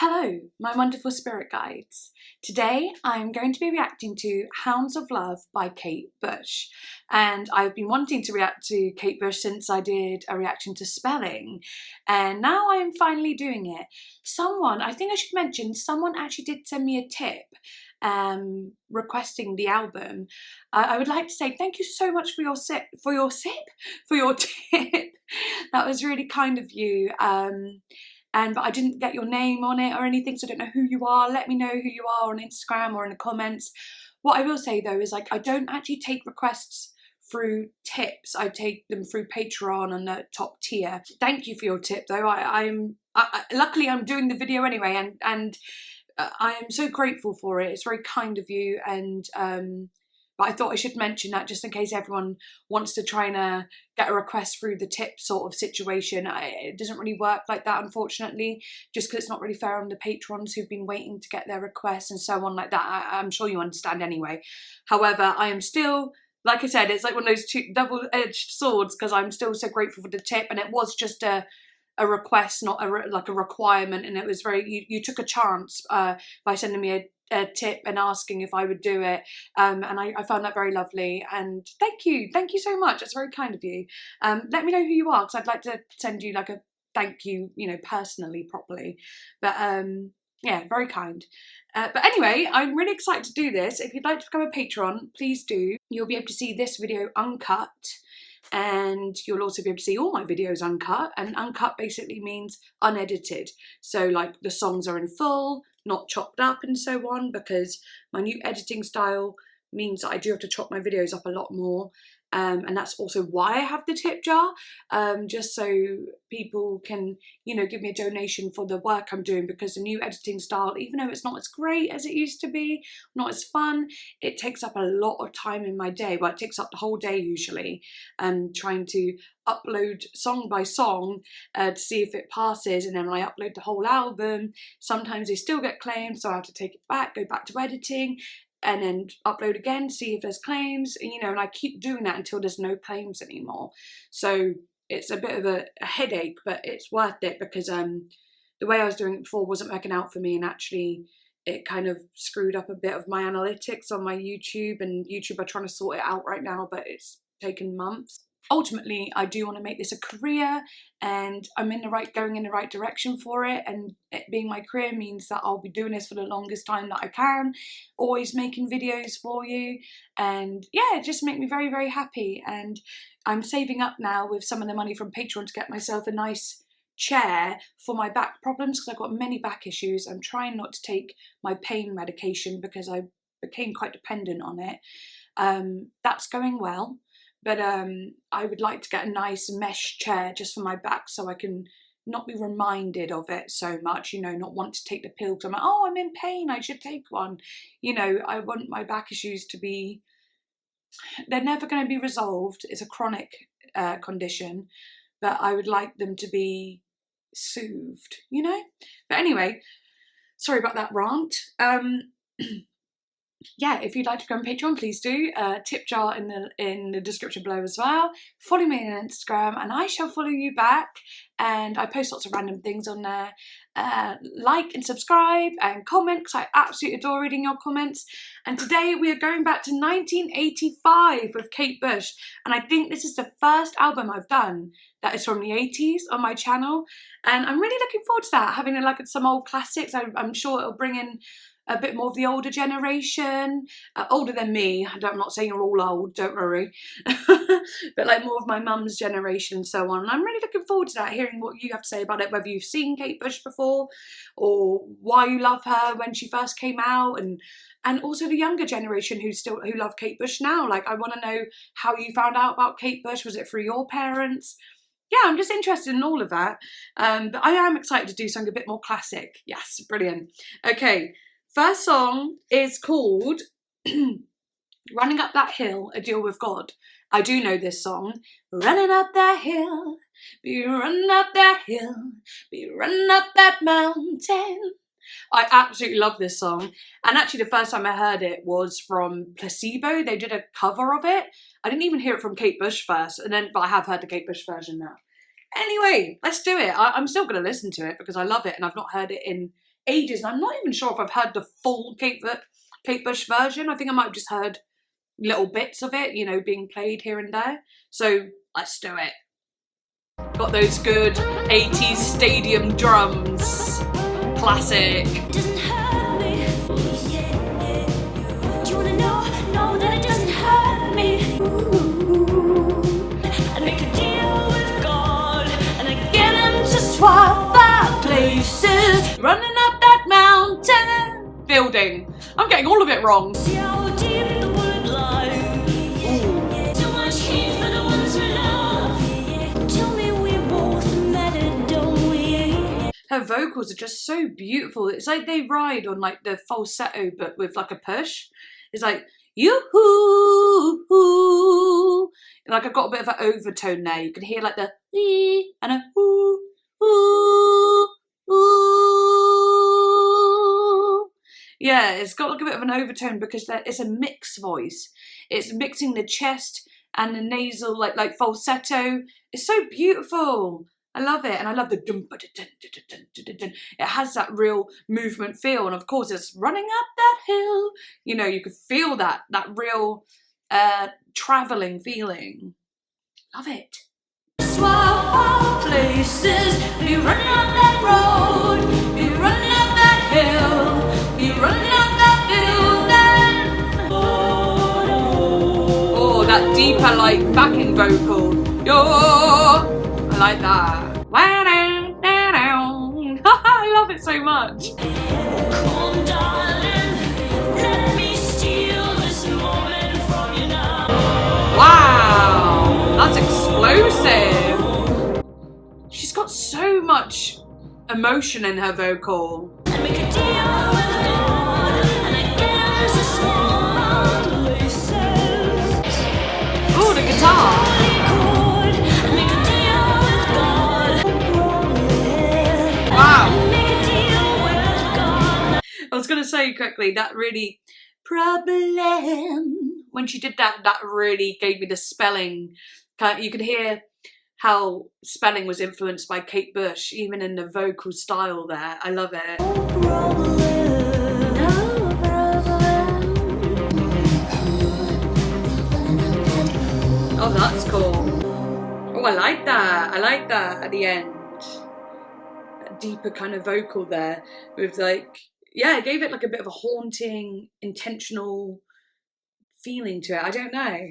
Hello, my wonderful spirit guides. Today I'm going to be reacting to Hounds of Love by Kate Bush. And I've been wanting to react to Kate Bush since I did a reaction to Spelling. And now I am finally doing it. I think I should mention, someone actually did send me a tip requesting the album. I would like to say thank you so much for your tip. That was really kind of you. But I didn't get your name on it or anything, so I don't know who you are. Let me know who you are on Instagram or in the comments. What I will say though is, like, I don't actually take requests through tips. I take them through Patreon on the top tier. Thank you for your tip though. Luckily I'm doing the video anyway, and I am so grateful for it. It's very kind of you, and but I thought I should mention that just in case everyone wants to try and get a request through the tip sort of situation. It doesn't really work like that, unfortunately, just because it's not really fair on the patrons who've been waiting to get their requests and so on like that. I'm sure you understand anyway. However, I am still, like I said, it's like one of those two double-edged swords, because I'm still so grateful for the tip, and it was just a request, not like a requirement, and it was very, you took a chance by sending me a tip and asking if I would do it, and I found that very lovely, and thank you so much. It's very kind of you. Let me know who you are, because I'd like to send you like a thank you, personally, properly, but yeah, very kind. But anyway, I'm really excited to do this. If you'd like to become a patron, please do. You'll be able to see this video uncut, and you'll also be able to see all my videos uncut, and uncut basically means unedited. So like the songs are in full, not chopped up and so on, because my new editing style means that I do have to chop my videos up a lot more. And that's also why I have the tip jar, just so people can, give me a donation for the work I'm doing, because the new editing style, even though it's not as great as it used to be, not as fun, it takes up a lot of time in my day. Well, it takes up the whole day usually, trying to upload song by song to see if it passes, and then when I upload the whole album, sometimes they still get claimed, so I have to take it back, go back to editing, and then upload again, see if there's claims, and I keep doing that until there's no claims anymore. So it's a bit of a headache, but it's worth it, because the way I was doing it before wasn't working out for me, and actually it kind of screwed up a bit of my analytics on my YouTube, and YouTube are trying to sort it out right now, but it's taken months. Ultimately, I do want to make this a career, and I'm going in the right direction for it, and it being my career means that I'll be doing this for the longest time that I can, always making videos for you, and yeah, it just makes me very, very happy. And I'm saving up now with some of the money from Patreon to get myself a nice chair for my back problems, because I've got many back issues. I'm trying not to take my pain medication because I became quite dependent on it. That's going well. But I would like to get a nice mesh chair just for my back, so I can not be reminded of it so much, not want to take the pill because I'm like, oh, I'm in pain, I should take one. I want my back issues to be, they're never going to be resolved. It's a chronic condition, but I would like them to be soothed, But anyway, sorry about that rant. Yeah, if you'd like to become a patron, please do. Tip jar in the description below as well. Follow me on Instagram, and I shall follow you back. And I post lots of random things on there. Like and subscribe and comment, because I absolutely adore reading your comments. And today we are going back to 1985 with Kate Bush, and I think this is the first album I've done that is from the 80s on my channel, and I'm really looking forward to that. Having a look at some old classics. I'm sure it'll bring in a bit more of the older generation, older than me. I'm not saying you're all old, don't worry, but like more of my mum's generation and so on. And I'm really looking forward to that, hearing what you have to say about it, whether you've seen Kate Bush before, or why you love her when she first came out, and also the younger generation who love Kate Bush now. Like, I want to know how you found out about Kate Bush. Was it through your parents? Yeah, I'm just interested in all of that. But I am excited to do something a bit more classic. Yes, brilliant. Okay. First song is called Running Up That Hill, A Deal With God. I do know this song. Running up that hill, be running up that hill, be running up that mountain. I absolutely love this song. And actually the first time I heard it was from Placebo. They did a cover of it. I didn't even hear it from Kate Bush first, but I have heard the Kate Bush version now. Anyway, let's do it. I'm still going to listen to it because I love it and I've not heard it in ages. And I'm not even sure if I've heard the full Kate Bush version. I think I might have just heard little bits of it, you know, being played here and there. So let's do it. Got those good 80s stadium drums. Classic. Doesn't hurt me. Do you wanna know that it doesn't hurt me? I make a deal with God and I get him to swap our places. Running up that mountain. Building. I'm getting all of it wrong. See how deep the bullet lies. So much heat for the ones we love. Tell me we both matter, don't we? Her vocals are just so beautiful. It's like they ride on like the falsetto but with like a push. It's like yoo-hoo, hoo. And like I've got a bit of an overtone there. You can hear like the ee and a ooh, ooh, ooh. Yeah, it's got like a bit of an overtone because it's a mixed voice. It's mixing the chest and the nasal like falsetto. It's so beautiful. I love it, and I love the dum ba dun dun dun dun dun. It has that real movement feel, and of course it's running up that hill. You know, you could feel that real traveling feeling. Love it. Swap our places. Be running up that road. Be running up that hill. Be running up that building. Oh, that deeper like backing vocal. Yo. I like that. I love it so much. Come, darling, let me steal this moment from you now. Wow, that's explosive. She's got so much emotion in her vocal. And make a deal with God, and I guess it's small places. Oh, the guitar. I was going to say quickly, that really problem, when she did that, that really gave me the spelling. You could hear how spelling was influenced by Kate Bush, even in the vocal style there. I love it. Oh, that's cool. Oh, I like that. I like that at the end. That deeper kind of vocal there with like, yeah, it gave it like a bit of a haunting, intentional feeling to it. I don't know.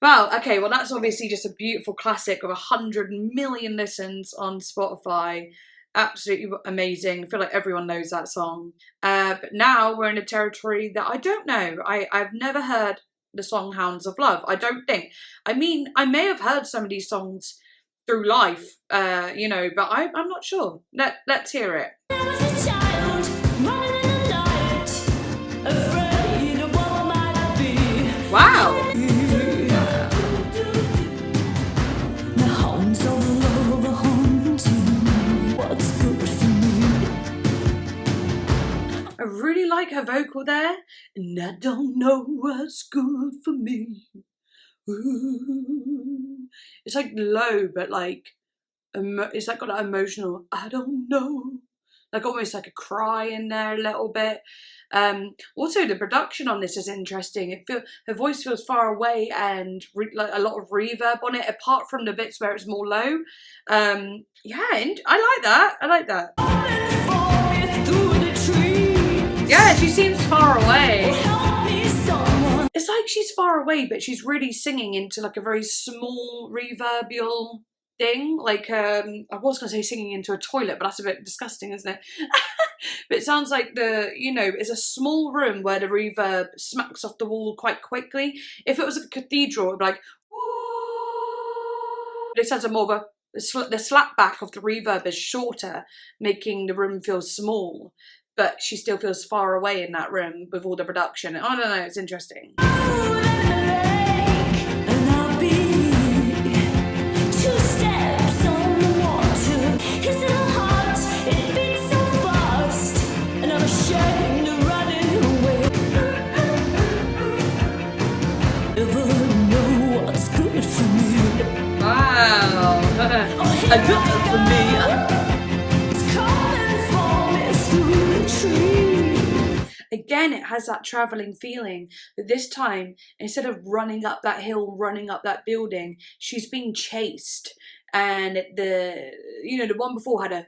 Well, okay, well that's obviously just a beautiful classic of 100 million listens on Spotify. Absolutely amazing. I feel like everyone knows that song. But now we're in a territory that I don't know. I've never heard the song Hounds of Love. I don't think. I mean, I may have heard some of these songs through life, you know, but I'm not sure. Let's hear it. There was a child running in the night, afraid of what might be. Wow. The hounds of love are haunting what's good for me. I really like her vocal there. And I don't know what's good for me. Ooh. It's like low, but like, it's like got that emotional, I don't know. Like almost like a cry in there a little bit. Also, the production on this is interesting. Her voice feels far away and like a lot of reverb on it, apart from the bits where it's more low. Yeah, and I like that. I like that. Yeah, she seems far away. It's like she's far away, but she's really singing into like a very small reverbial thing. Like, I was going to say singing into a toilet, but that's a bit disgusting, isn't it? But it sounds like it's a small room where the reverb smacks off the wall quite quickly. If it was a cathedral, it'd be like, this has a more of the slap back of the reverb is shorter, making the room feel small. But she still feels far away in that room with all the production. I don't know, it's interesting. Wow. a drop for me. Again, it has that travelling feeling, but this time, instead of running up that hill, running up that building, she's being chased. And the one before had a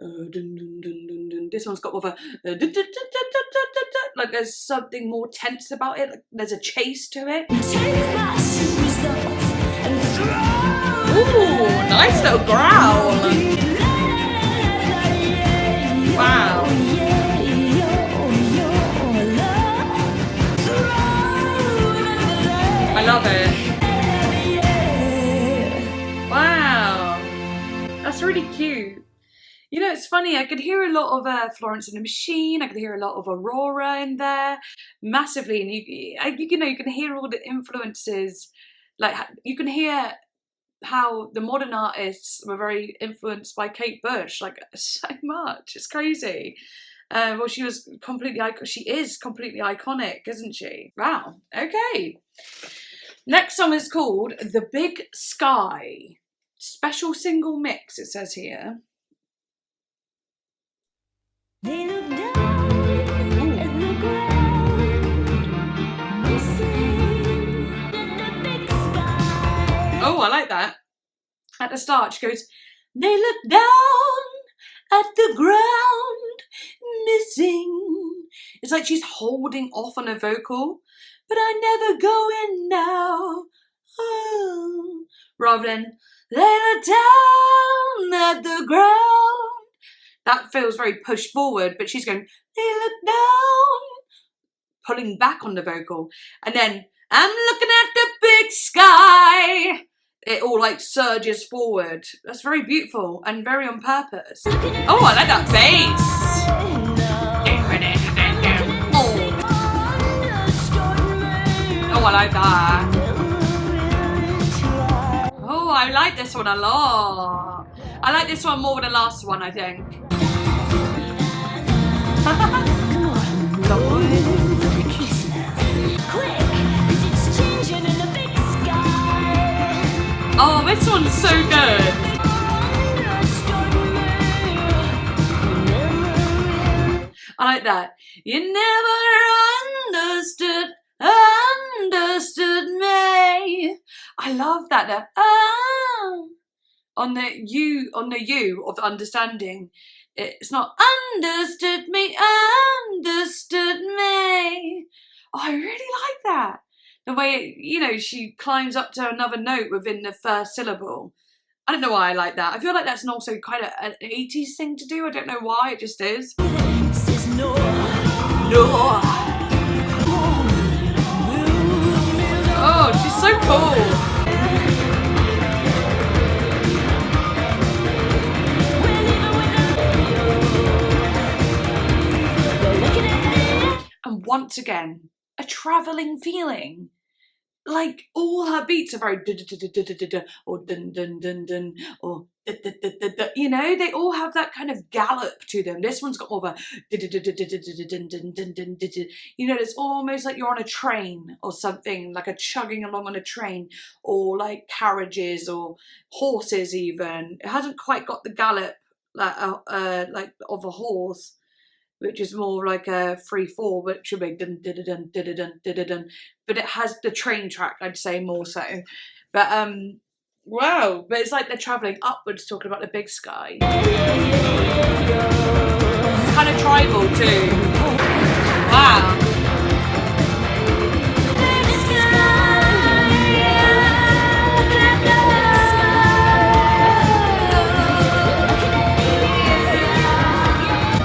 dun, dun, dun, dun, dun. This one's got more of a dun, dun, dun, dun, dun, dun, dun, dun. Like there's something more tense about it. Like there's a chase to it. Ooh, nice little growl. Wow. I love it. Wow. That's really cute. You know, it's funny, I could hear a lot of Florence and the Machine, I could hear a lot of Aurora in there, massively, and you can hear all the influences, like you can hear how the modern artists were very influenced by Kate Bush, like so much, it's crazy. Well, she is completely iconic, isn't she? Wow, okay. Next song is called The Big Sky. Special single mix, it says here. They look down at the ground, missing the big sky. Oh, I like that. At the start, she goes, they look down at the ground, missing. It's like she's holding off on a vocal, but I never go in now. Oh. Rather than, they look down at the ground. That feels very pushed forward, but she's going, they look down, pulling back on the vocal. And then, I'm looking at the big sky. It all like surges forward. That's very beautiful and very on purpose. Oh, I like that bass. Oh, I like that. Oh, I like this one a lot. I like this one more than the last one, I think. Oh, this one's so good. I like that. You never understood me. I love that. On the you of the understanding. It's not understood me. Oh, I really like that. The way, she climbs up to another note within the first syllable. I don't know why I like that. I feel like that's also kind of an 80s thing to do. I don't know why, it just is. No. Oh, she's so cool. And once again, a travelling feeling. Like all her beats are very or dun dun dun dun or they all have that kind of gallop to them. This one's got more of a it's almost like you're on a train or something, like a chugging along on a train, or like carriages or horses even. It hasn't quite got the gallop like of a horse, which is more like a 3/4, but it should be dun dun dun dun dun dun dun. But it has the train track, I'd say, more so. But wow! But it's like they're travelling upwards, talking about the big sky. It's kind of tribal too. Wow!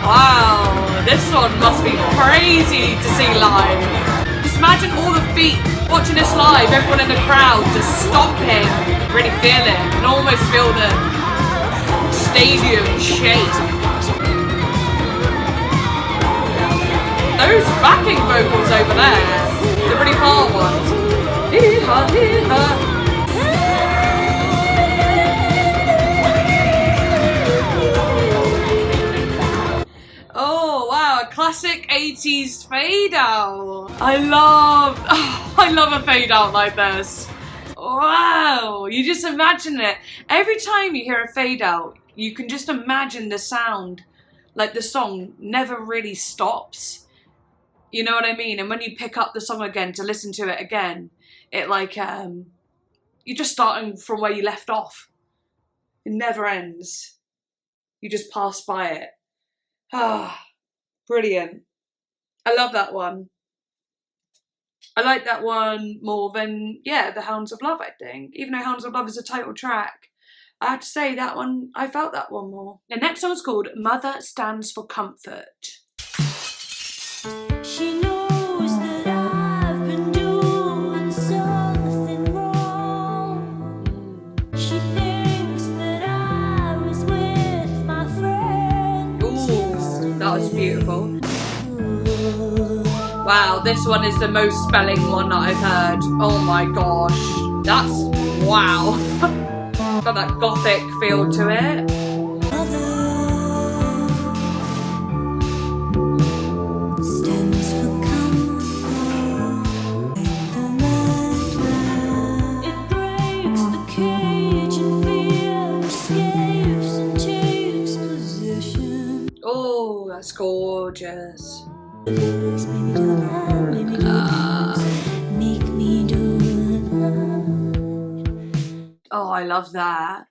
Wow! This one must be crazy to see live. Just imagine all the feet watching this live, everyone in the crowd just stomping, really feel it, and almost feel the stadium shake. Those backing vocals over there, the really hard ones. Hee-ha, hee-ha. Oh wow, a classic 80s fade out. I love a fade out like this. wow, you just imagine it. Every time you hear a fade out, you can just imagine the sound, like the song never really stops. You know what I mean? And when you pick up the song again to listen to it again, it like, you're just starting from where you left off. It never ends. You just pass by it. Ah, brilliant. I love that one. I like that one more than, yeah, the Hounds of Love, I think. Even though Hounds of Love is a title track, I have to say that one, I felt that one more. The next song is called Mother Stands for Comfort. She knows that I've been doing something wrong. She thinks that I was with my friends. Ooh, that was beautiful. Wow, this one is the most spelling one that I've heard. Oh my gosh. That's, wow. Got that gothic feel to it. It breaks the cage and fear escapes and takes possession. Oh, that's gorgeous. Make me do Oh, I love that.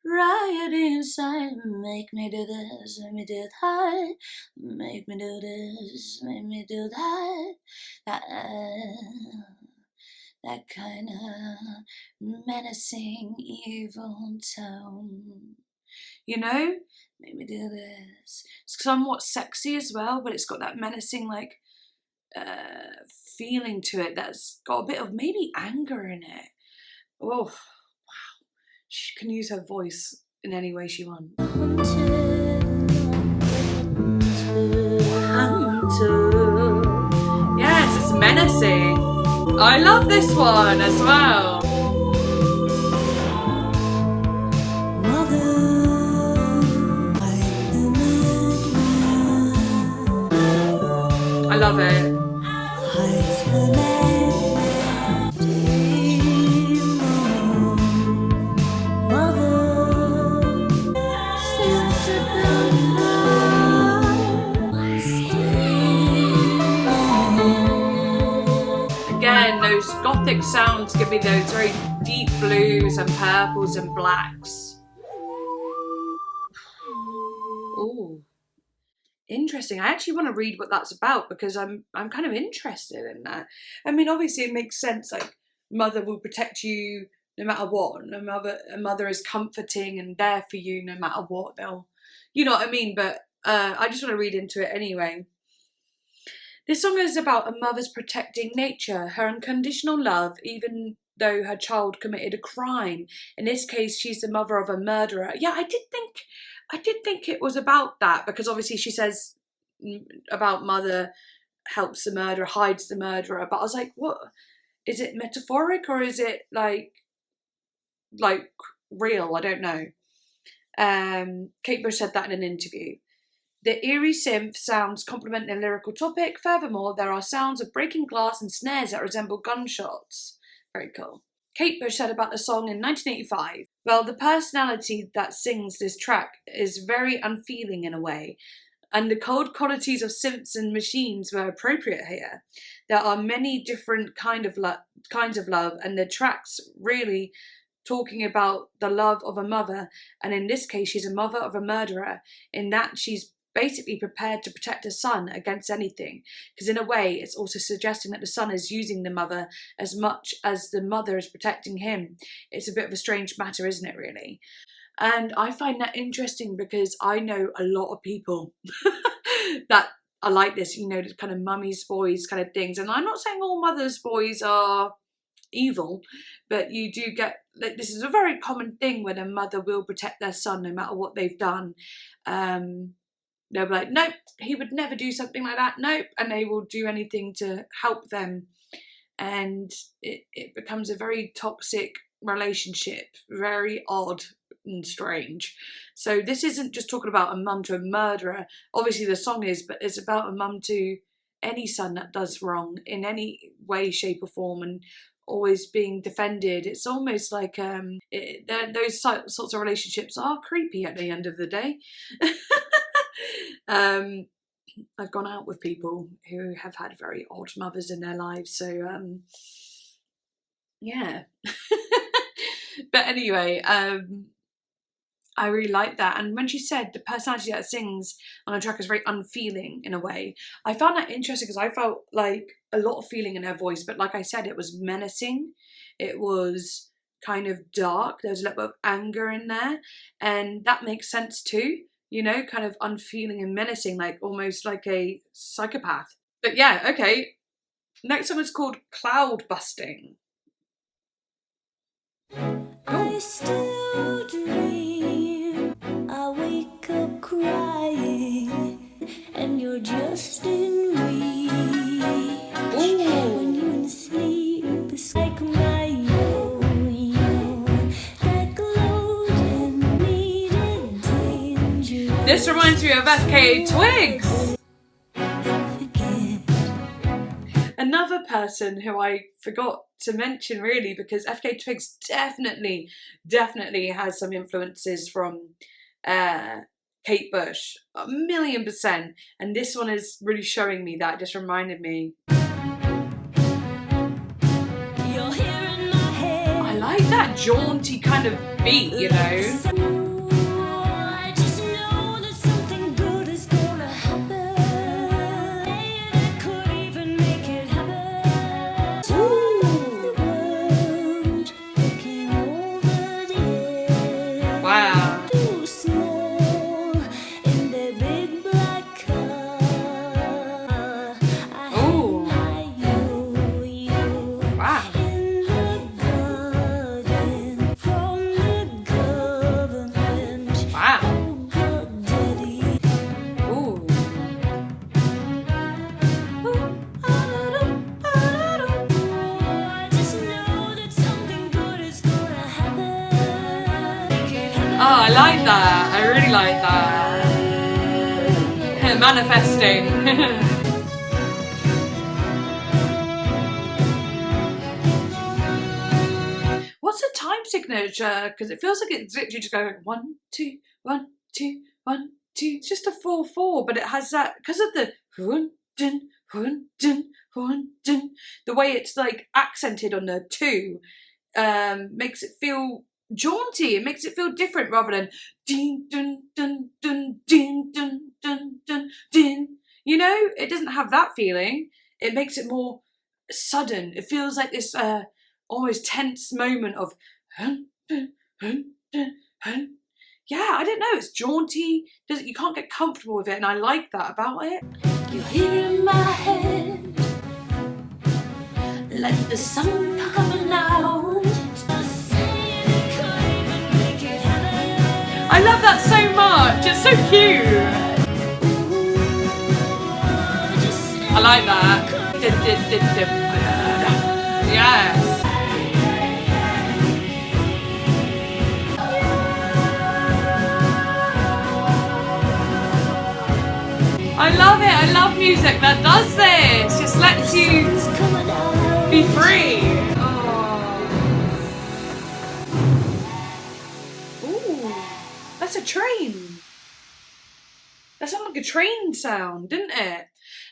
riot inside, make me do this, make me do that, make me do this, make me do that, that kind of menacing evil tone. You know? Make me do this. It's somewhat sexy as well, but it's got that menacing, like, feeling to it that's got a bit of maybe anger in it. Oh, wow. She can use her voice in any way she wants. Yes, it's menacing. I love this one as well. I love it. Again, those gothic sounds give me those very deep blues and purples and blacks. Ooh. Interesting. I actually want to read what that's about because I'm kind of interested in that. I mean, obviously it makes sense, like mother will protect you no matter what. A mother is comforting and there for you no matter what. They'll, you know what I mean? But I just want to read into it anyway. This song is about a mother's protecting nature, her unconditional love, even though her child committed a crime. In this case, she's the mother of a murderer. Yeah, I did think it was about that because obviously she says about mother helps the murderer, hides the murderer. But I was like, what? Is it metaphoric or is it like real? I don't know. Kate Bush said that in an interview. The eerie synth sounds complement the lyrical topic. Furthermore, there are sounds of breaking glass and snares that resemble gunshots. Very cool. Kate Bush said about the song in 1985, well, the personality that sings this track is very unfeeling in a way, and the cold qualities of synths and machines were appropriate here. There are many different kinds of love, and the track's really talking about the love of a mother, and in this case, she's a mother of a murderer, in that she's basically prepared to protect her son against anything, because in a way it's also suggesting that the son is using the mother as much as the mother is protecting him. It's a bit of a strange matter, isn't it, really? And I find that interesting because I know a lot of people that are like this, you know, the kind of mummy's boys kind of things. And I'm not saying all mother's boys are evil, but you do get, like, this is a very common thing when a mother will protect their son no matter what they've done. They'll be like, nope, he would never do something like that, nope, and they will do anything to help them. And it becomes a very toxic relationship, very odd and strange. So this isn't just talking about a mum to a murderer. Obviously the song is, but it's about a mum to any son that does wrong in any way, shape or form, and always being defended. It's almost like those sorts of relationships are creepy at the end of the day. I've gone out with people who have had very odd mothers in their lives, so yeah. But anyway, I really like that. And when she said the personality that sings on a track is very unfeeling in a way, I found that interesting because I felt like a lot of feeling in her voice, but like I said, it was menacing. It was kind of dark. There was a little bit of anger in there, and that makes sense too, you know, kind of unfeeling and menacing, like almost like a psychopath. But yeah, okay. Next song is called CloudBusting. I still dream, I wake up crying, and you're just in reach. When you're in sleep, it's like my yo-yo, that golden needed danger. This reminds me of FKA Twigs. Another person who I forgot to mention really, because FKA Twigs definitely has some influences from Kate Bush, 1,000,000%, and this one is really showing me that, just reminded me. I like that jaunty kind of beat, you know. Oh, I like that. I really like that. Manifesting. What's a time signature? Because it feels like it's literally just going 1, 2, 1, 2, 1, 2. It's just a 4/4, but it has that because of the the way it's like accented on the 2, makes it feel jaunty. It makes it feel different rather than ding dun dun dun ding dun dun dun ding. You know, it doesn't have that feeling. It makes it more sudden. It feels like this almost tense moment of yeah, I don't know. It's jaunty. You can't get comfortable with it, and I like that about it. You're here in my head, like the sun coming out. I love that so much. It's so cute. I like that. Yes. I love it. I love music that does this. Just lets you be free. Oh. Ooh, that's a train. That sounded like a train sound, didn't it?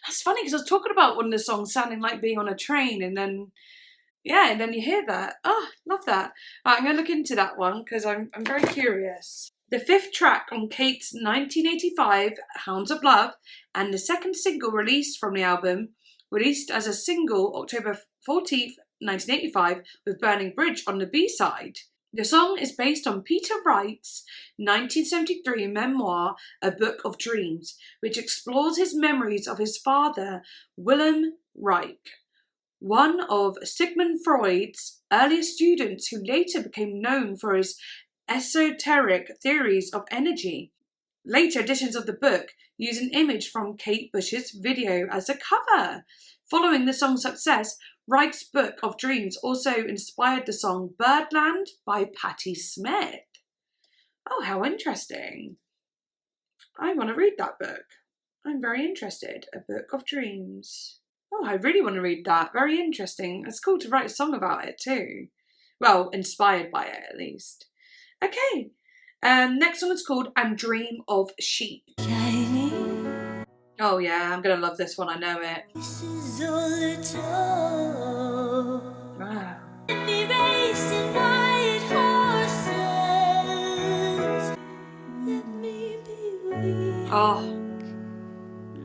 That's funny because I was talking about one of the songs sounding like being on a train, and then yeah, and then you hear that. Oh, love that. Right, I'm going to look into that one because I'm very curious. The 5th track on Kate's 1985 Hounds of Love, and the 2nd single released from the album, released as a single October 14th, 1985, with Burning Bridge on the B-side. The song is based on Peter Wright's 1973 memoir, A Book of Dreams, which explores his memories of his father, Wilhelm Reich, one of Sigmund Freud's earliest students who later became known for his esoteric theories of energy. Later editions of the book use an image from Kate Bush's video as a cover. Following the song's success, Reich's Book of Dreams also inspired the song Birdland by Patti Smith. Oh, how interesting. I want to read that book. I'm very interested. A Book of Dreams. Oh, I really want to read that. Very interesting. It's cool to write a song about it too. Well, inspired by it at least. Okay. Next one is called And Dream of Sheep. Oh yeah, I'm gonna love this one, I know it. This is all it all. Wow. Let me race in white horses. Let me be weak. Oh.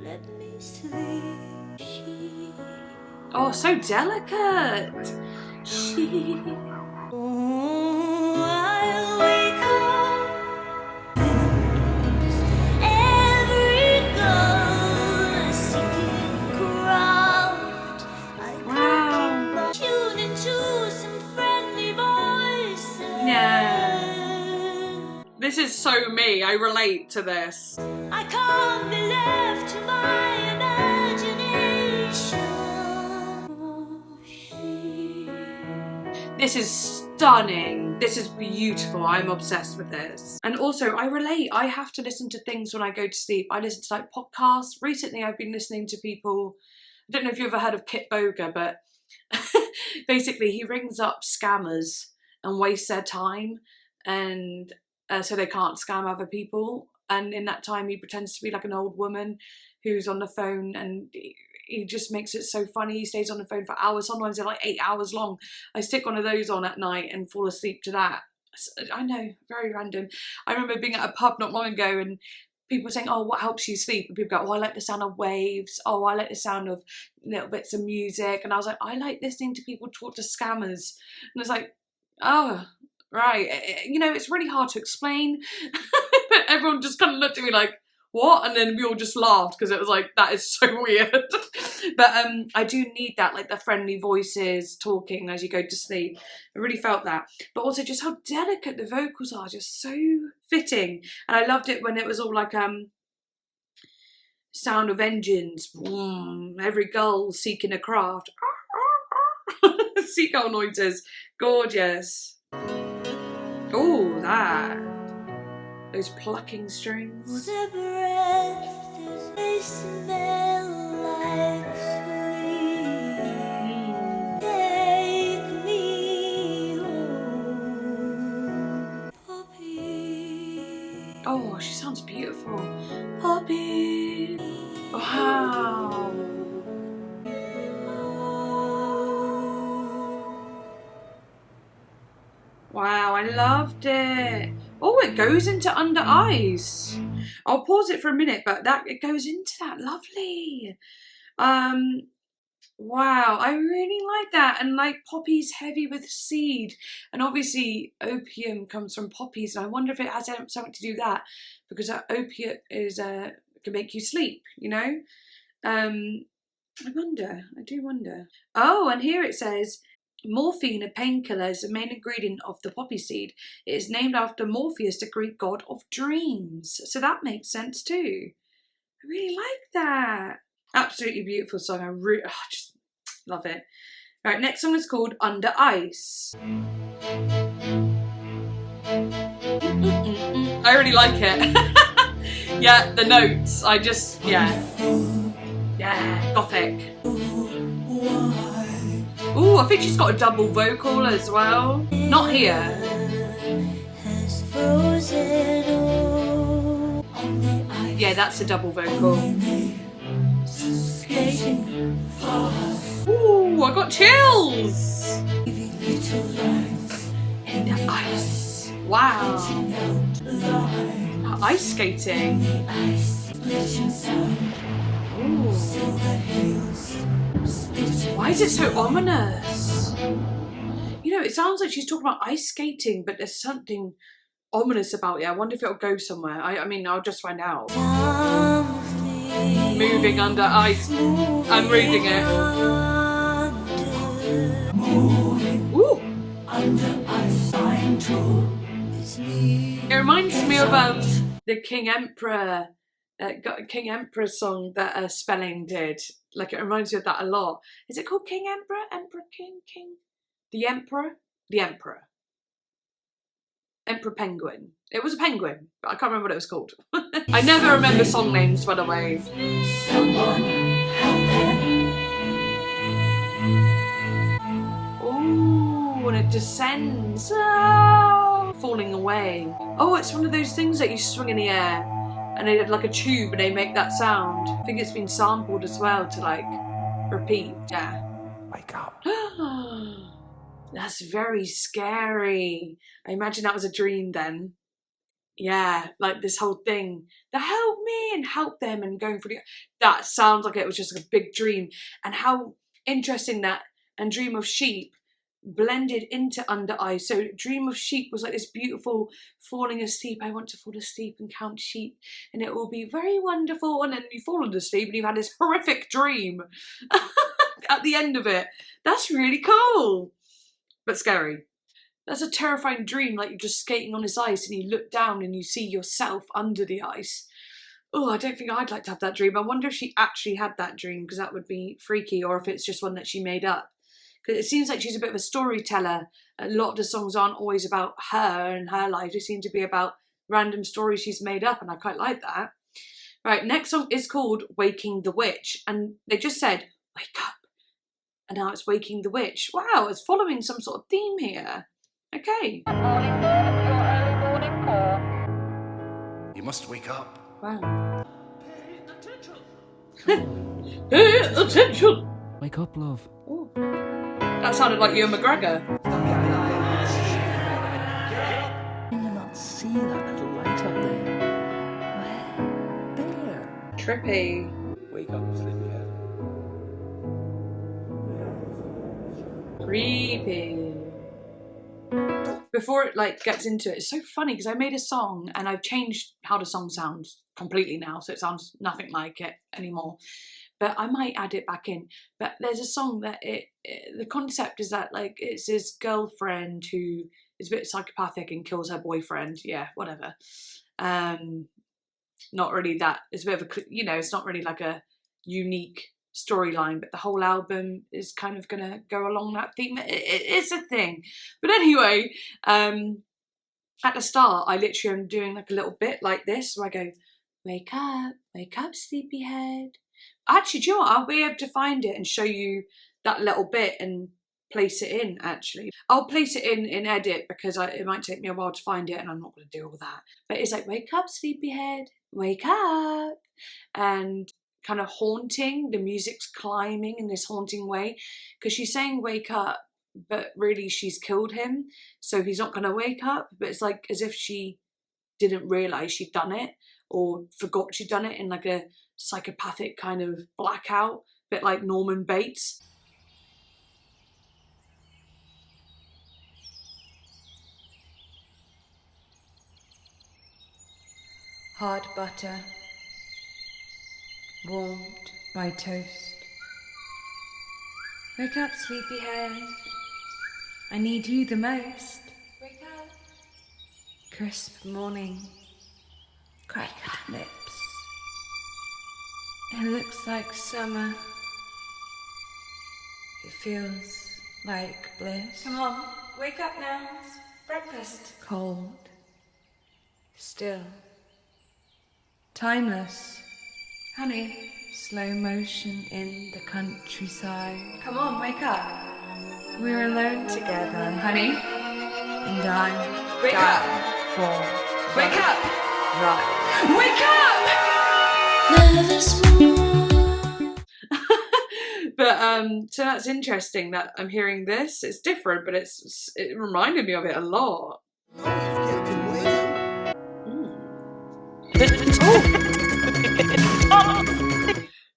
Let me sleep. Sheep. Oh, so delicate. Sheep. Oh, I'll wake up. Every goal a seeking craft. I Wow. tune into some friendly voices. Yeah. This is so me. I relate to this. I can't be left to my imagination. This is stunning. This is beautiful. I'm obsessed with this. And also, I relate. I have to listen to things when I go to sleep. I listen to like podcasts. Recently, I've been listening to people. I don't know if you've ever heard of Kit Boga, but basically, he rings up scammers and wastes their time, and so they can't scam other people. And in that time, he pretends to be like an old woman who's on the phone, and he just makes it so funny. He stays on the phone for hours. Sometimes they're like 8 hours long. I stick one of those on at night and fall asleep to that. I know, very random. I remember being at a pub not long ago and people saying, oh, what helps you sleep? And people go, oh, I like the sound of waves. Oh, I like the sound of little bits of music. And I was like, I like listening to people talk to scammers. And it's like, oh, right. You know, it's really hard to explain. But everyone just kind of looked at me like, what? And then we all just laughed because it was like, that is so weird. But I do need that, like the friendly voices talking as you go to sleep. I really felt that. But also just how delicate the vocals are, just so fitting. And I loved it when it was all like sound of engines, every gull seeking a craft. Seagull noises, gorgeous. Oh, that. Those plucking strings. The breath does they smell like sweet. Take me home, Poppy. Oh, she sounds beautiful. Poppy. Wow. Wow, I loved it. Oh, it goes into Under Ice. I'll pause it for a minute, but it goes into that. Lovely. Wow, I really like that. And like Poppy's heavy with seed. And obviously opium comes from poppies. And I wonder if it has something to do with that. Because opiate is can make you sleep, you know? I do wonder. Oh, and here it says, morphine, a painkiller, is the main ingredient of the poppy seed. It is named after Morpheus, the Greek god of dreams. So that makes sense too. I really like that. Absolutely beautiful song. I just love it. Right, next song is called Under Ice. I really like it. Yeah, the notes. Yeah, gothic. Ooh, I think she's got a double vocal as well. Not here. Yeah, that's a double vocal. Ooh, I got chills. In the ice. Wow. Ice skating. Ooh. Why is it so ominous? You know, it sounds like she's talking about ice skating, but there's something ominous about it. I wonder if it'll go somewhere. I mean, I'll just find out. Moving under ice. I'm reading it. Ooh. It reminds me of the King Emperor song that Spelling did. Like, it reminds me of that a lot. Is it called King Emperor? Emperor King? The Emperor? The Emperor. Emperor Penguin. It was a penguin, but I can't remember what it was called. I never remember song names, by the way. like descends, falling away. Oh, it's one of those things that you swing in the air and they have like a tube and they make that sound. I think it's been sampled as well to like repeat. Yeah. Wake up. That's very scary. I imagine that was a dream then. Yeah, like this whole thing. The help me and help them and going for the... That sounds like it was just a big dream. And how interesting that and Dream of Sheep blended into Under Ice. So Dream of Sheep was like this beautiful falling asleep. I want to fall asleep and count sheep and it will be very wonderful. And then you've fallen asleep and you've had this horrific dream at the end of it. That's really cool, but scary. That's a terrifying dream, like you're just skating on this ice and you look down and you see yourself under the ice. Oh, I don't think I'd like to have that dream. I wonder if she actually had that dream, because that would be freaky, or if it's just one that she made up. Because it seems like she's a bit of a storyteller. A lot of the songs aren't always about her and her life. They seem to be about random stories she's made up, and I quite like that. Right, next song is called Waking the Witch, and they just said, wake up. And now it's Waking the Witch. Wow, it's following some sort of theme here. Okay. You must wake up. Wow. Pay attention! Wake up, love. Ooh. That sounded like Ewan McGregor. Can you not see that little light up there? Where? There. Trippy. Wake up, sleepyhead. Creepy. Before it like gets into it, it's so funny because I made a song and I've changed how the song sounds completely now, so it sounds nothing like it anymore. But I might add it back in. But there's a song that the concept is that like it's his girlfriend who is a bit psychopathic and kills her boyfriend. Yeah, whatever. Not really that. It's a bit of a, you know, it's not really like a unique storyline, but the whole album is kind of gonna go along that theme. It's a thing. But anyway, at the start I literally am doing like a little bit like this where I go, wake up sleepyhead. Actually, do you know what, I'll be able to find it and show you that little bit and place it in. Actually, I'll place it in edit because it might take me a while to find it and I'm not going to deal with that. But it's like, wake up sleepyhead, wake up, and kind of haunting. The music's climbing in this haunting way because she's saying wake up, but really she's killed him, so he's not going to wake up. But it's like as if she didn't realise she'd done it or forgot she'd done it in like a psychopathic kind of blackout, bit like Norman Bates. Hard butter, warmed by toast. Wake up, sleepyhead. I need you the most. Wake up. Crisp morning, cracked lips. It looks like summer. It feels like bliss. Come on, wake up now. It's breakfast. Cold, still, timeless. Honey, slow motion in the countryside. Come on, wake up. We're alone together, honey. And I'm wake up for wake up. Right. Wake up! But so that's interesting that I'm hearing this. It's different, but it reminded me of it a lot.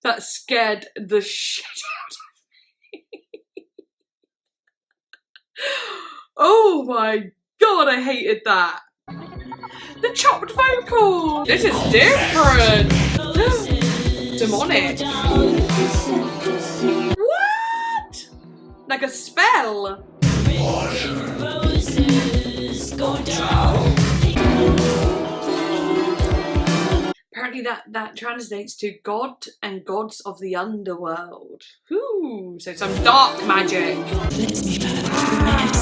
That scared the shit out of me. Oh my god, I hated that. The chopped vocal. This is different. Demonic. What? Like a spell. Apparently that translates to God and gods of the underworld. Ooh, so some dark magic. Wow.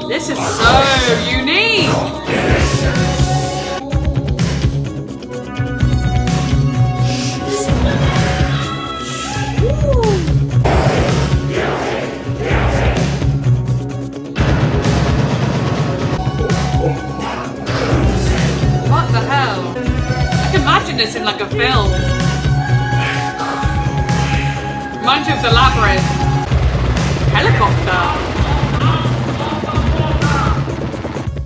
This is so unique. watching this in like a film. Reminds me of The Labyrinth. Helicopter.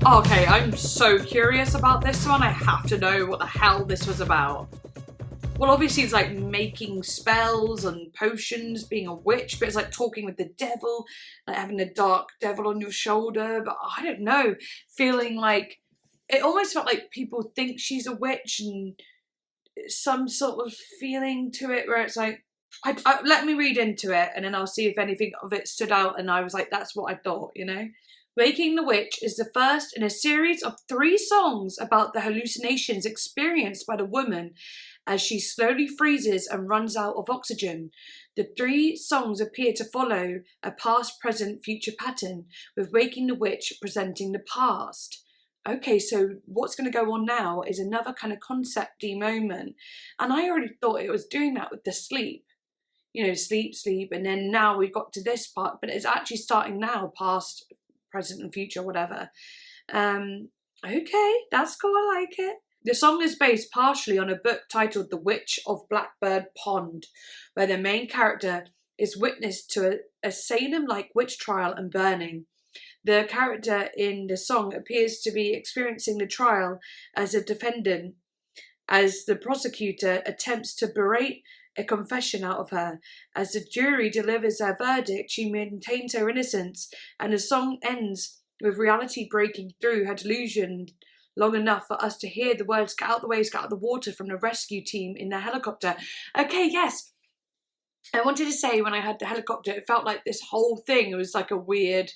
Okay, I'm so curious about this one. I have to know what the hell this was about. Well, obviously it's like making spells and potions, being a witch, but it's like talking with the devil, like having a dark devil on your shoulder, but I don't know, feeling like, it almost felt like people think she's a witch and some sort of feeling to it where it's like, let me read into it and then I'll see if anything of it stood out, and I was like, that's what I thought, you know? Waking the Witch is the first in a series of 3 songs about the hallucinations experienced by the woman as she slowly freezes and runs out of oxygen. The 3 songs appear to follow a past, present, future pattern, with Waking the Witch presenting the past. Okay, so what's going to go on now is another kind of concept-y moment. And I already thought it was doing that with the sleep. You know, sleep, and then now we've got to this part, but it's actually starting now, past, present and future, whatever. Okay, that's cool, I like it. The song is based partially on a book titled The Witch of Blackbird Pond, where the main character is witness to a Salem-like witch trial and burning. The character in the song appears to be experiencing the trial as a defendant, as the prosecutor attempts to berate a confession out of her. As the jury delivers their verdict, she maintains her innocence, and the song ends with reality breaking through her delusion long enough for us to hear the words, "Get out the waves, get out the water," from the rescue team in their helicopter. Okay, yes. I wanted to say, when I had the helicopter, it felt like this whole thing, it was like a weird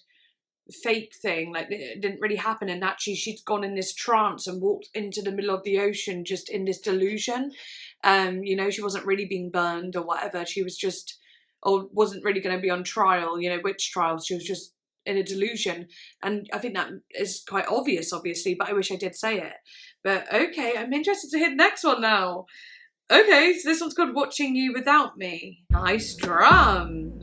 fake thing, like it didn't really happen, and actually she'd gone in this trance and walked into the middle of the ocean just in this delusion. You know, she wasn't really being burned or whatever, she was just, or wasn't really going to be on trial, you know, witch trials, she was just in a delusion. And I think that is quite obvious, obviously, but I wish I did say it. But okay, I'm interested to hear the next one now. Okay, so this one's called Watching You Without Me. Nice drum.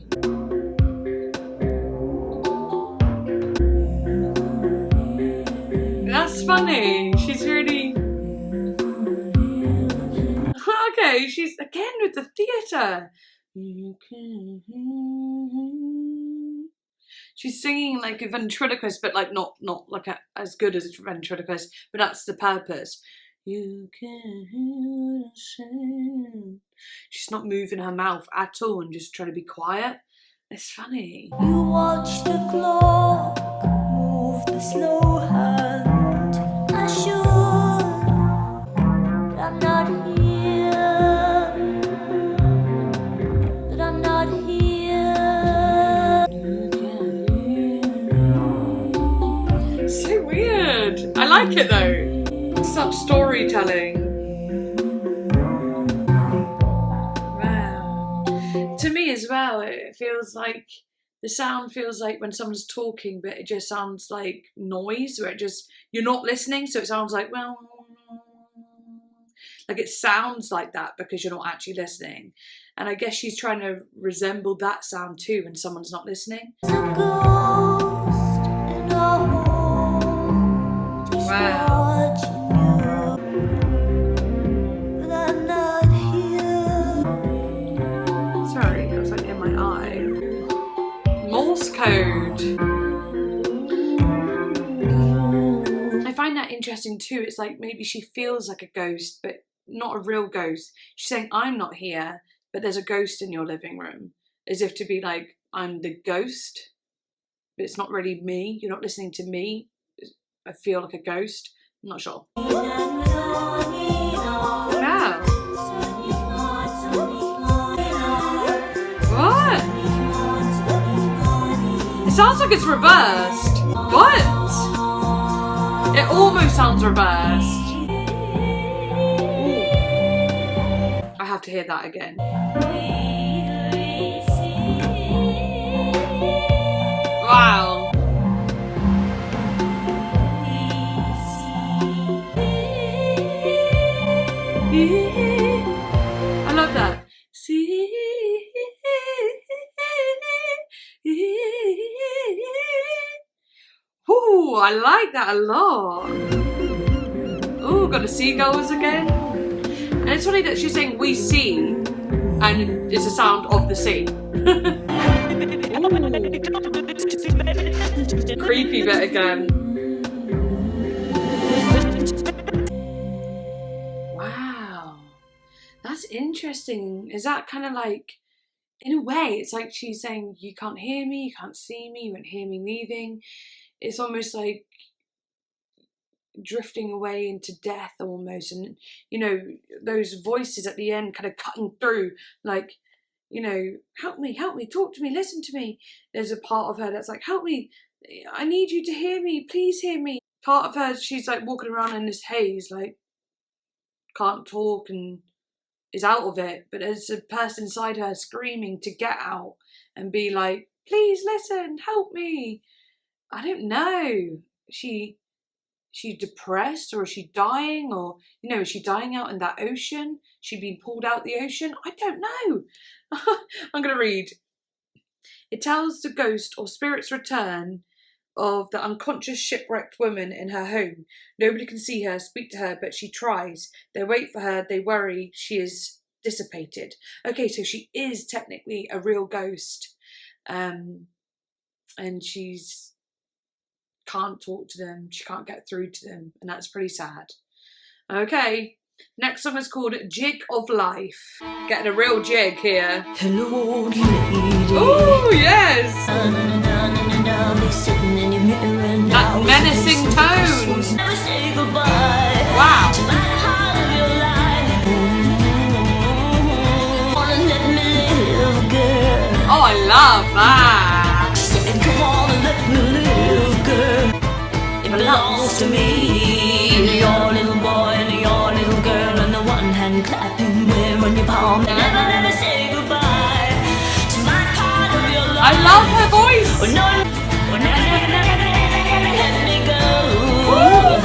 That's funny. She's really... Okay, she's again with the theatre. She's singing like a ventriloquist, but like not like as good as a ventriloquist, but that's the purpose. You can hear the sound. She's not moving her mouth at all and just trying to be quiet. It's funny. You watch the clock move the slow hand. I should, but I'm not here. But I'm not here. So weird. I like it though. Such storytelling. Wow. To me as well, it feels like the sound feels like when someone's talking, but it just sounds like noise, where it just, you're not listening, so it sounds like, well, like it sounds like that because you're not actually listening. And I guess she's trying to resemble that sound too when someone's not listening. Wow. Sorry, that was like in my eye. Morse code. I find that interesting too. It's like maybe she feels like a ghost, but not a real ghost. She's saying, I'm not here, but there's a ghost in your living room. As if to be like, I'm the ghost, but it's not really me. You're not listening to me. I feel like a ghost. I'm not sure. Wow. What? It sounds like it's reversed. What? It almost sounds reversed. Ooh. I have to hear that again. Wow. I love that. Ooh, I like that a lot. Ooh, got the seagulls again. it's funny that she's saying we see, and it's the sound of the sea. Creepy bit again. Wow, that's interesting. Is that kind of like, in a way, it's like she's saying, you can't hear me, you can't see me, you won't hear me leaving. It's almost like drifting away into death almost, and you know, those voices at the end kind of cutting through, like, you know, help me, talk to me, listen to me. There's a part of her that's like, help me, I need you to hear me, please hear me. Part of her, she's like walking around in this haze, like can't talk and is out of it, but there's a person inside her screaming to get out and be like, please listen, help me. I don't know. She's depressed, or is she dying, or, you know, is she dying out in that ocean? She being pulled out the ocean? I don't know. I'm going to read. It tells the ghost or spirit's return of the unconscious shipwrecked woman in her home. Nobody can see her, speak to her, but she tries. They wait for her, they worry she is dissipated. Okay, so she is technically a real ghost. And she's can't talk to them, she can't get through to them, and that's pretty sad. Okay, next song is called Jig of Life. Getting a real jig here. Hello, lady. Oh, yes! That menacing tone. Never say goodbye. Wow. To my part of your life. Wanna let me live, girl. Oh, I love that. Say, come on and let me live, girl. It belongs to me. Your little boy and your little girl, and the one hand clapping where on your palm. Never say goodbye to my part of your life. I love her voice. Oh, no. Let me go. Woo.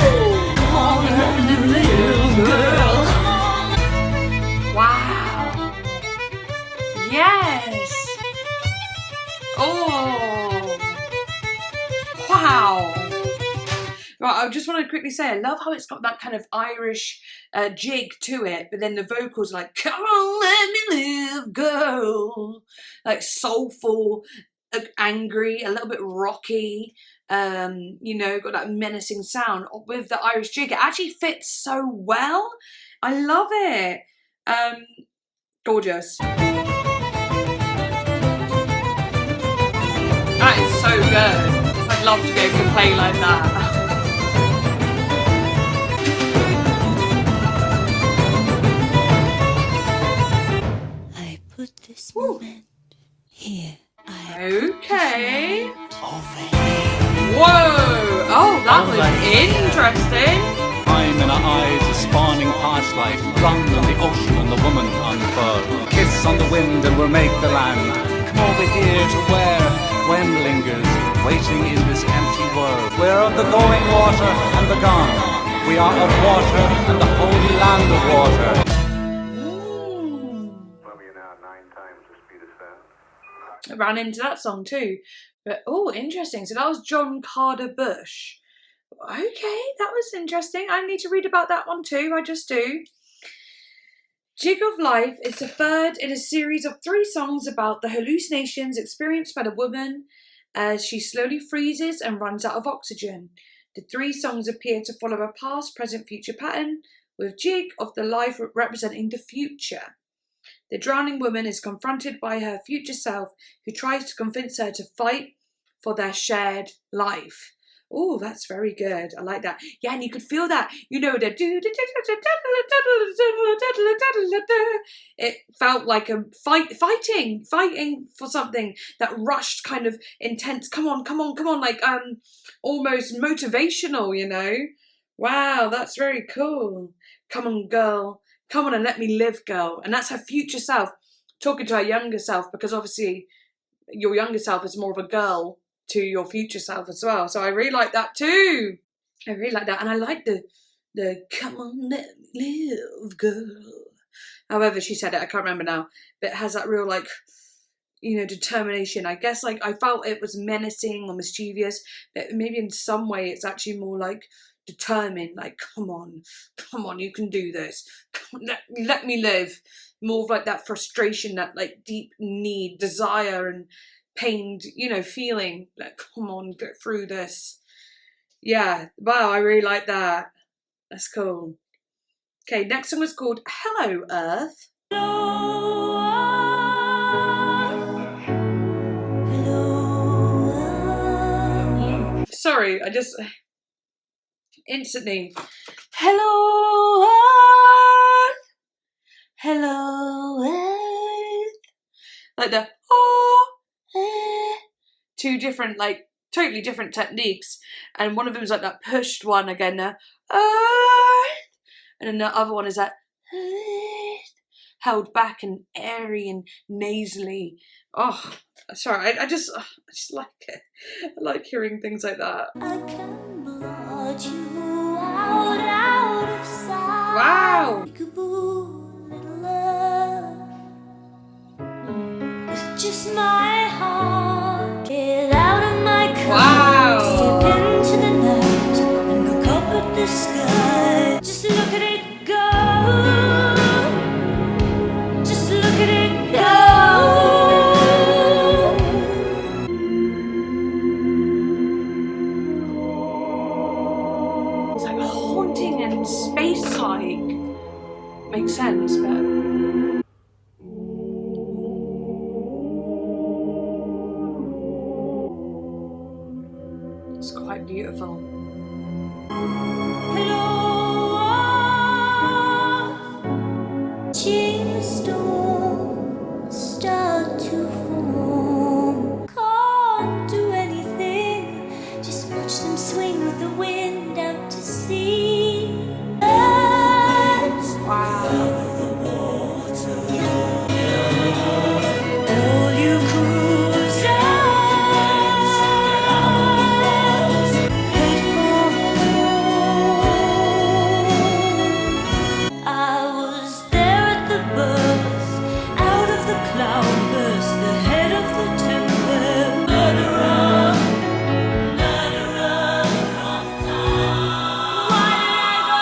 Come on and let me live, girl. Wow. Yes. Oh. Wow. Right, I just want to quickly say, I love how it's got that kind of Irish jig to it, but then the vocals like, come on, let me live, girl. Like soulful, angry, a little bit rocky, you know, got that menacing sound with the Irish jig. It actually fits so well. I love it. Gorgeous. That is so good. I'd love to be able to play like that. I put this moment here. Okay. Over here. Whoa! Oh, that was interesting. I'm in our eyes, a spawning past life. Drowned on the ocean and the woman unfurled. Kiss on the wind and we'll make the land. Come over here to where? When lingers, waiting in this empty world. We're of the going water and the gone. We are of water and the holy land of water. I ran into that song too. But oh, interesting. So that was John Carter Bush. Okay, that was interesting. I need to read about that one too. I just do. Jig of Life is the third in a series of 3 songs about the hallucinations experienced by the woman as she slowly freezes and runs out of oxygen. The 3 songs appear to follow a past, present, future pattern, with Jig of the Life representing the future. The drowning woman is confronted by her future self, who tries to convince her to fight for their shared life. Oh, that's very good. I like that. Yeah, and you could feel that, you know, the it felt like a fighting for something, that rushed kind of intense, come on, like almost motivational, you know. Wow, that's very cool. Come on, girl. Come on and let me live, girl. And that's her future self talking to her younger self, because obviously your younger self is more of a girl to your future self as well. So I really like that too. I really like that. And I like the come on, let me live, girl. However she said it, I can't remember now. But it has that real, like, you know, determination. I guess, like, I felt it was menacing or mischievous, but maybe in some way it's actually more like determined, like, come on, you can do this. Let me live. More of like that frustration, that like deep need, desire and pained, you know, feeling like, come on, get through this. Yeah, wow, I really like that. That's cool. Okay, next song is called Hello Earth. Sorry, I just instantly, hello Earth, hello Earth, like the two different, like totally different techniques, and one of them is like that pushed one again, Earth, and then the other one is that held back and airy and nasally. Oh, sorry, I just like it. I like hearing things like that. I can blot you out of sight. Wow. Peekaboo, little love. With just my heart. Get out of my car. Wow. Step into the night and look up at the sky. Just look at it go. Just look at it go. It's like haunting and space-like. Makes sense, but it's quite beautiful. Watching the storm start to form. Can't do anything, just watch them swing with the wind out to sea. All you cruisers, head for home. I was there at the birth, out of the cloudburst, the head of the temple. Murderer, of time. Why did I go?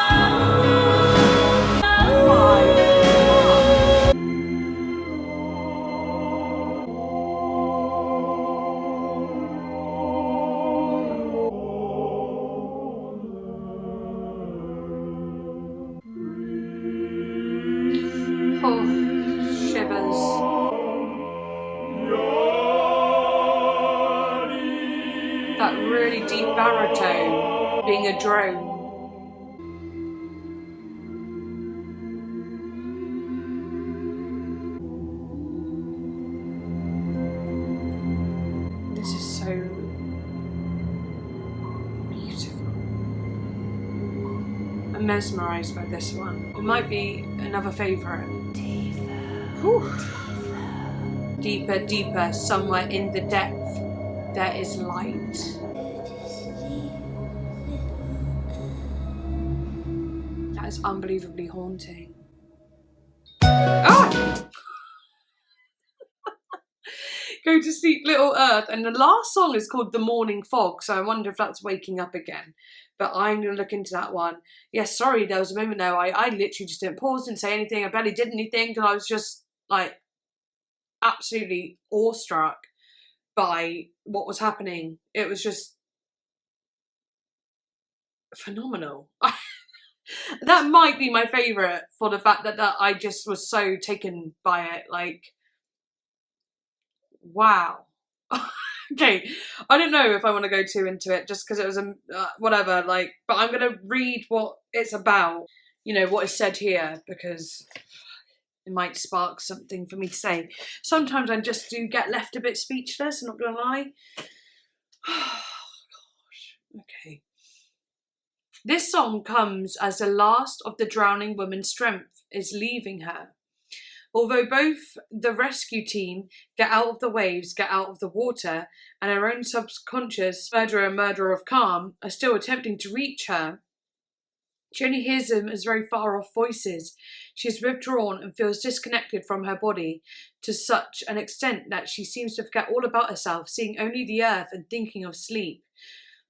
Oh, shivers. That really deep baritone being a drone. This is so beautiful. I'm mesmerised by this one. It might be another favourite. Whew. Deeper, deeper, somewhere in the depth, there is light. That is unbelievably haunting. Ah! Go to sleep, little Earth. And the last song is called The Morning Fog, so I wonder if that's waking up again. But I'm going to look into that one. Yes, sorry, there was a moment there I literally just didn't pause, didn't say anything. I barely did anything because I was just like absolutely awestruck by what was happening. It was just phenomenal. That might be my favourite for the fact that I just was so taken by it. Like, wow. Okay, I don't know if I want to go too into it just because it was a whatever, like, but I'm going to read what it's about, you know, what is said here, because it might spark something for me to say. Sometimes I just do get left a bit speechless, I'm not going to lie. Oh, gosh, okay. This song comes as the last of the drowning woman's strength is leaving her. Although both the rescue team get out of the waves, get out of the water, and her own subconscious murderer of calm are still attempting to reach her, she only hears them as very far off voices. She is withdrawn and feels disconnected from her body to such an extent that she seems to forget all about herself, seeing only the earth and thinking of sleep.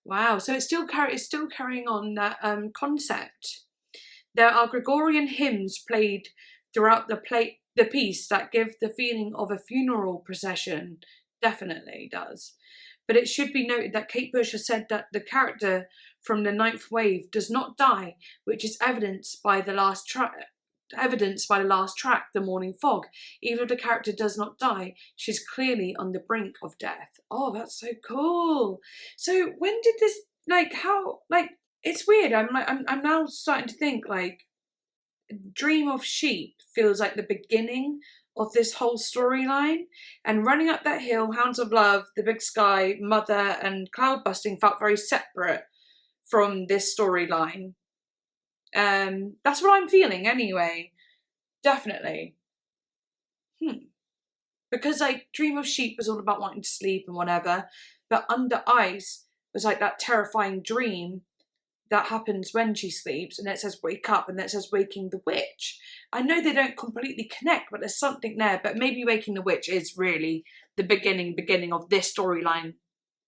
Wow, so it's still carrying on that concept. There are Gregorian hymns played throughout the piece that give the feeling of a funeral procession. Definitely does. But it should be noted that Kate Bush has said that the character from the Ninth Wave does not die, which is evidenced by the last track, The Morning Fog. Even if the character does not die, she's clearly on the brink of death. Oh, that's so cool. So when did this, like, how, like, it's weird. I'm now starting to think, like, Dream of Sheep feels like the beginning of this whole storyline, and Running Up That Hill, Hounds of Love, The Big Sky, Mother, and CloudBusting felt very separate from this storyline. That's what I'm feeling anyway. Definitely. Because, like, Dream of Sheep was all about wanting to sleep and whatever, but Under Ice was like that terrifying dream that happens when she sleeps, and it says wake up, and it says waking the witch. I know they don't completely connect, but there's something there. But maybe waking the witch is really the beginning of this storyline,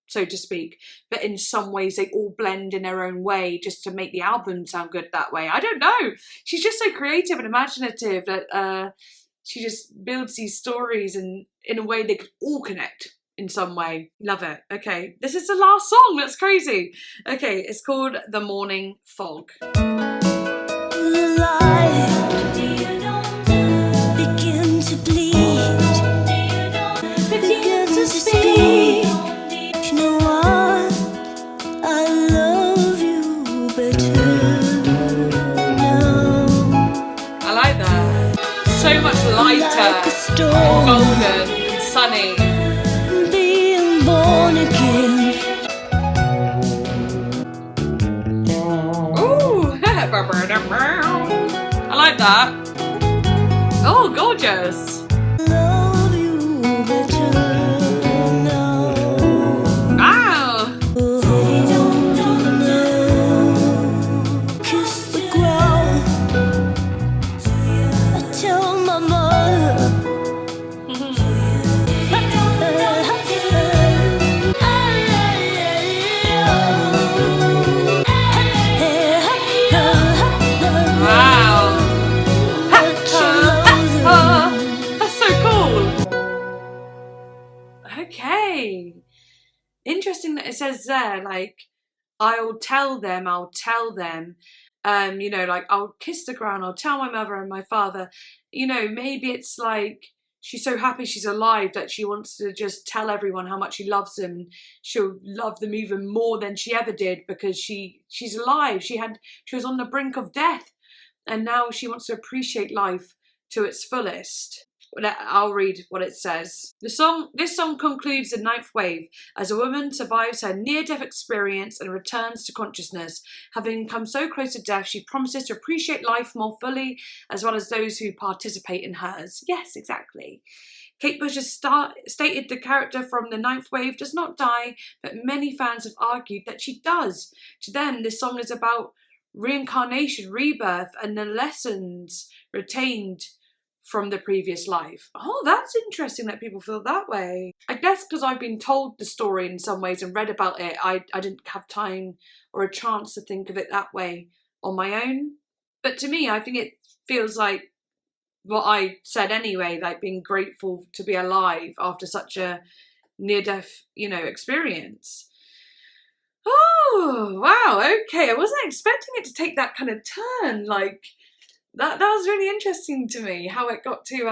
so to speak. But in some ways they all blend in their own way just to make the album sound good that way. I don't know. She's just so creative and imaginative that she just builds these stories and in a way they could all connect in some way. Love it. Okay, this is the last song. That's crazy. Okay, it's called The Morning Fog. The light begin to bleed, begin to speak. You know what? I love you better now. I like that. So much lighter, golden, and sunny. Being born again. Ooh, I like that. Oh, gorgeous. Love you better now. Wow. Kiss the ground. I tell my mother. Wow. That's so cool. Okay. Interesting that it says there, like, I'll tell them. You know, like, I'll kiss the ground, I'll tell my mother and my father. You know, maybe it's like she's so happy she's alive that she wants to just tell everyone how much she loves them. She'll love them even more than she ever did because she's alive. She was on the brink of death, and now she wants to appreciate life to its fullest. I'll read what it says. This song concludes the Ninth Wave as a woman survives her near-death experience and returns to consciousness. Having come so close to death, she promises to appreciate life more fully, as well as those who participate in hers. Yes, exactly. Kate Bush has stated the character from the Ninth Wave does not die, but many fans have argued that she does. To them, this song is about reincarnation, rebirth, and the lessons retained from the previous life. Oh, that's interesting that people feel that way. I guess because I've been told the story in some ways and read about it, I didn't have time or a chance to think of it that way on my own. But to me, I think it feels like what I said anyway, like being grateful to be alive after such a near-death, you know, experience. Oh, wow, okay. I wasn't expecting it to take that kind of turn, like, that was really interesting to me, how it got to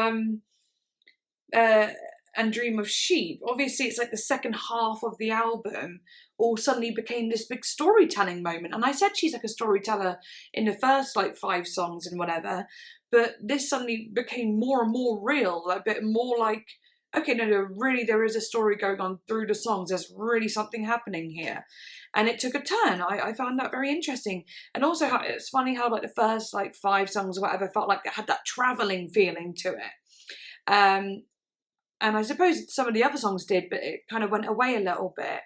and Dream of Sheep. Obviously, it's like the second half of the album all suddenly became this big storytelling moment. And I said she's like a storyteller in the first like 5 songs and whatever, but this suddenly became more and more real, a bit more like, okay, no, there is a story going on through the songs. There's really something happening here. And it took a turn. I found that very interesting. And also, it's funny how like the first like 5 songs or whatever felt like it had that travelling feeling to it. And I suppose some of the other songs did, but it kind of went away a little bit.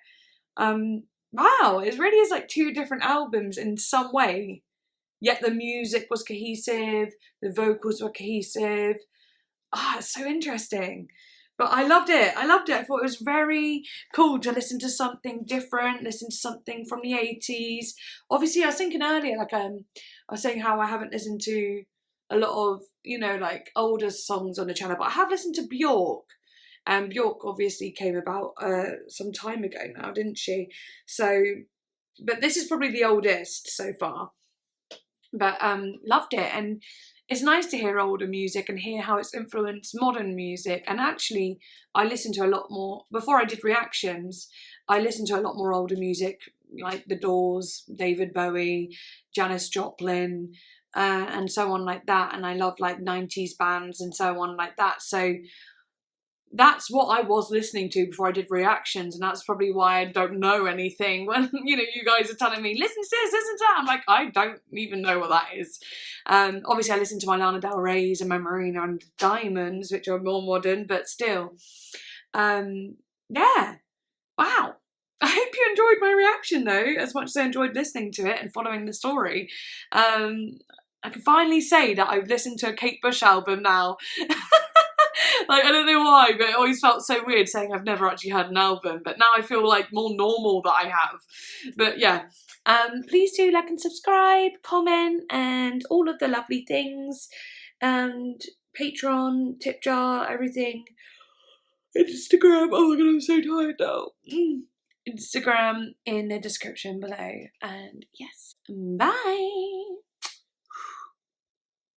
Wow, it really is like 2 different albums in some way. Yet the music was cohesive, the vocals were cohesive. It's so interesting. But I loved it. I loved it. I thought it was very cool to listen to something different, listen to something from the 80s. Obviously, I was thinking earlier, like I was saying how I haven't listened to a lot of, you know, like older songs on the channel, but I have listened to Bjork. And Bjork obviously came about some time ago now, didn't she? So, but this is probably the oldest so far. But loved it. And it's nice to hear older music and hear how it's influenced modern music. And actually, I listened to a lot more, before I did reactions, I listened to a lot more older music, like The Doors, David Bowie, Janis Joplin, and so on like that. And I love like 90s bands and so on like that. So that's what I was listening to before I did reactions, and that's probably why I don't know anything when, you know, you guys are telling me, listen to this, listen to that. I'm like, I don't even know what that is. Obviously, I listened to my Lana Del Rey's and my Marina and Diamonds, which are more modern, but still. Yeah. Wow. I hope you enjoyed my reaction, though, as much as I enjoyed listening to it and following the story. I can finally say that I've listened to a Kate Bush album now. Like, I don't know why, but it always felt so weird saying I've never actually had an album, but now I feel like more normal that I have. But yeah, please do like and subscribe, comment, and all of the lovely things, and Patron, tip jar, everything. Instagram, oh my god, I'm so tired now. Instagram in the description below, and yes, bye.